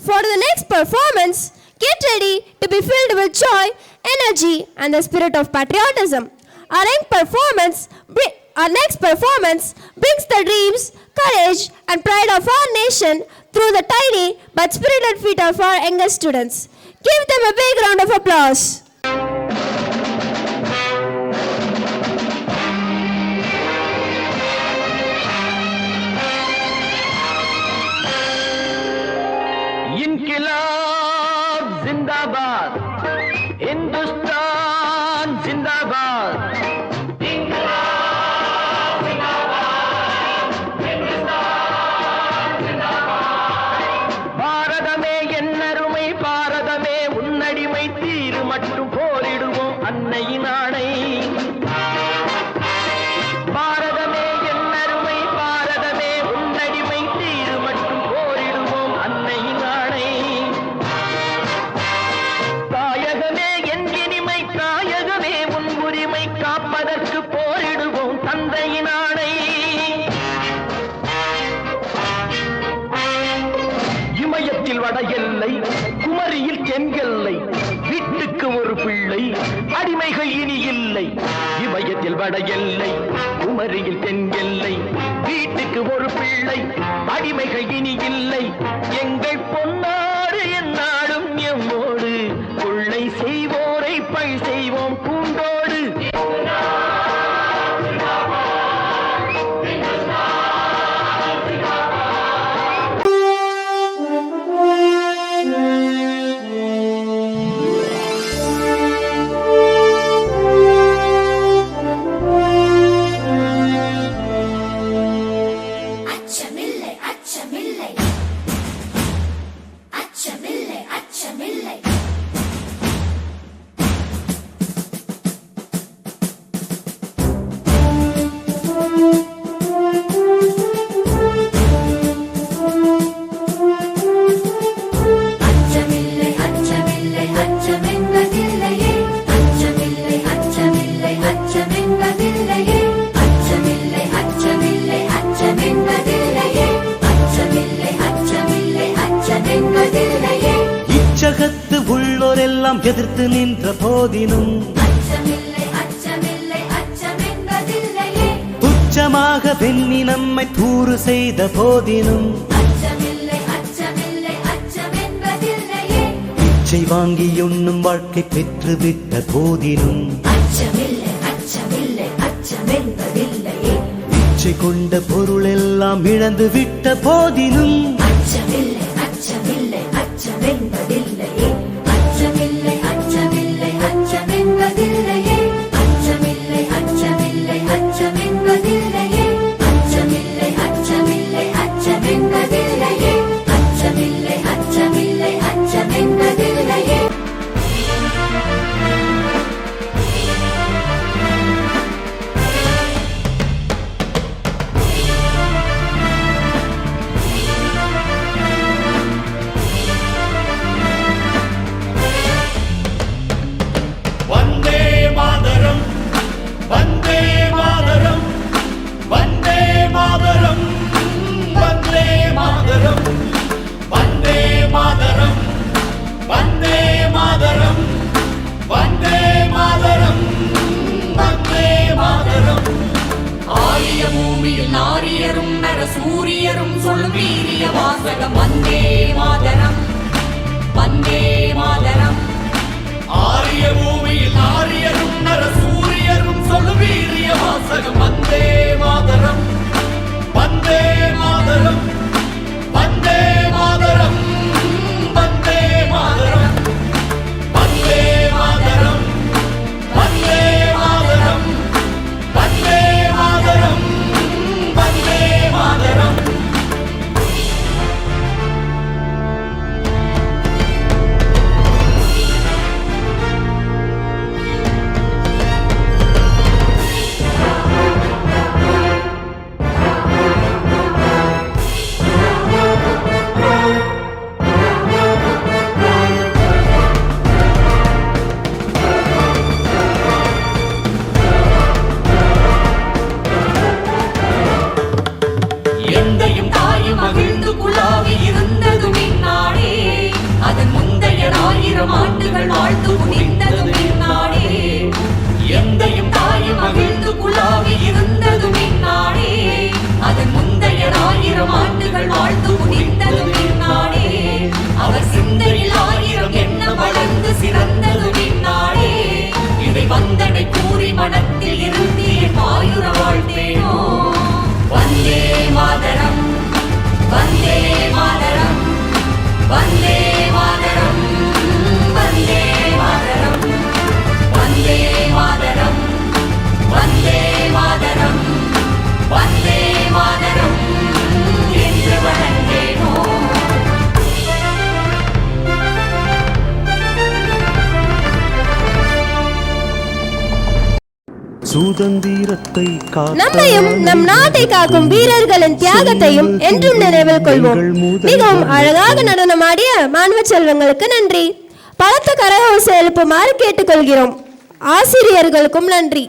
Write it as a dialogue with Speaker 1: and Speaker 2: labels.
Speaker 1: For the next performance, get ready to be filled with joy, energy, and the spirit of patriotism. Our next performance brings the dreams, courage, and pride of our nation through the tiny but spirited feet of our youngest students. Give them a big round of applause.
Speaker 2: इनकिलाब जिंदाबाद, हिंदुस्तान जिंदाबाद, इनकिलाब जिंदाबाद, हिंदुस्तान जिंदाबाद. பாரதமே என்னருமை பாரதமே உன்னடிமை தீரு மட்டும் போரிடுவோம் அன்னையின் ஆணை. பாரதமே என்னருமை பாரதமே உன்னடிமை தீரு மட்டும் போரிடுவோம் அன்னையின் ஆணை. தாயகமே என் இனிமை தாயகமே உன் உரிமை காப்பதற்கு போரிடுவோம் தந்தையின் ஆணை. இமயத்தில் வட எல்லை குமரியில் தென்கெல்லை வீட்டுக்கு ஒரு பிள்ளை அடிமைகள் இனி இல்லை. இமயத்தில் வட எல்லை குமரியில் தென்கெல்லை வீட்டுக்கு ஒரு பிள்ளை அடிமைகள் இனி இல்லை. எங்கள் பொன்னாடு என்னாலும் எம்மோடு கொள்ளை செய்வோரை பழி செய்வோம் பூண்டோடு. இச்சகத்து உள்ளோரெல்லாம் எதிர்த்து நின்ற போதினும் துச்சமாக வெண்ணி நம்மை தூறு செய்த போதினும் பிச்சை வாங்கி உண்ணும் வாழ்க்கை பெற்றுவிட்ட போதினும் பிச்சை கொண்ட பொருள் எல்லாம் இழந்து விட்ட போதினும்
Speaker 3: நாரியரும் நரசூரியரும் சொல்லும் வீரிய வாசகம் வந்தே மாதரம் வந்தே மாதரம். ஆரிய பூமியில் நாரியரும் நரசூரியரும் சொல்லும் வீரிய வாசகம் வந்தே மாதரம் வந்தே மாதரம் வந்தே மாதரம் வந்தே மாதரம் வந்தே மாதரம் வந்தே மாதரம் வந்தே மாதரம் வந்தே மாதரம். வந்தே மாதரம் வந்தே மாதரம் வந்தே மாதரம் வந்தே மாதரம் வந்தே மாதரம் என்று வணங்கேனோ.
Speaker 2: சுதந்திரத்தை
Speaker 1: நம்மையும் நம் நாட்டை காக்கும் வீரர்களின் தியாகத்தையும் என்றும் நினைவில் கொள்வோம். மிகவும் அழகாக நடனமாடிய மாணவ செல்வங்களுக்கு நன்றி. பலத்த கரகோசை எழுப்புமாறு கேட்டுக்கொள்கிறோம். ஆசிரியர்களுக்கும் நன்றி.